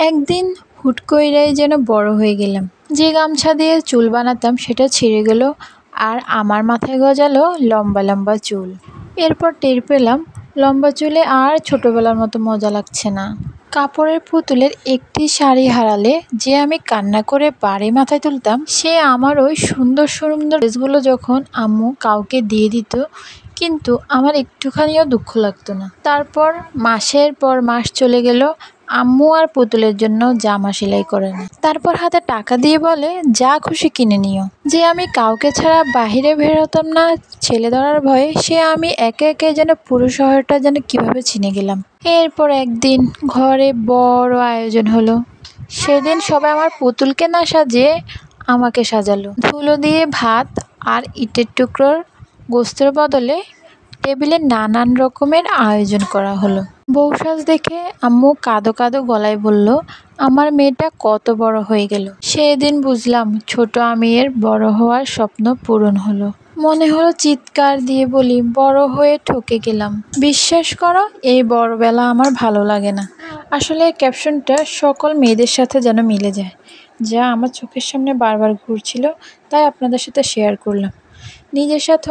একদিন হুট কইরাই যেন বড় হয়ে গেলাম। যে গামছা দিয়ে চুল বানাতাম সেটা ছিঁড়ে গেল, আর আমার মাথায় গজালো লম্বা লম্বা চুল। এরপর টের পেলাম লম্বা চুলে আর ছোটবেলার মতো মজা লাগছে না। কাপড়ের পুতুলের একটি শাড়ি হারালে যে আমি কান্না করে বাড়ি মাথায় তুলতাম, সে আমার ওই সুন্দর সুন্দর ড্রেসগুলো যখন আম্মু কাউকে দিয়ে দিত, কিন্তু আমার একটুখানিও দুঃখ লাগতো না। তারপর মাসের পর মাস চলে গেল, আম্মু আর পুতুলের জন্য জামা সেলাই করে না। তারপর হাতে টাকা দিয়ে বলে যা খুশি কিনে নিও। যে আমি কাউকে ছাড়া বাহিরে বেরোতাম না ছেলে ধরার ভয়ে, সে আমি একে একে যেন পুরো শহরটা যেন কিভাবে চিনে গেলাম। এরপর একদিন ঘরে বড় আয়োজন হলো। সেদিন সবাই আমার পুতুলকে না সাজিয়ে আমাকে সাজালো। ধুলো দিয়ে ভাত আর ইটের টুকরোর গোস্তের বদলে টেবিলে নানান রকমের আয়োজন করা হলো। বউ সাজ দেখে আম্মু কাঁদো কাঁদো গলায় বলল, আমার মেয়েটা কত বড় হয়ে গেল। সেদিন বুঝলাম ছোট আমির বড় হওয়ার স্বপ্ন পূরণ হলো। মনে হলো চিৎকার দিয়ে বলি, বড় হয়ে ঠকে গেলাম। বিশ্বাস করো, এই বড়বেলা আমার ভালো লাগে না। আসলে এই ক্যাপশনটা সকল মেয়েদের সাথে যেন মিলে যায়, যা আমার চোখের সামনে বারবার ঘুরছিল, তাই আপনাদের সাথে শেয়ার করলাম। নিজের সাথে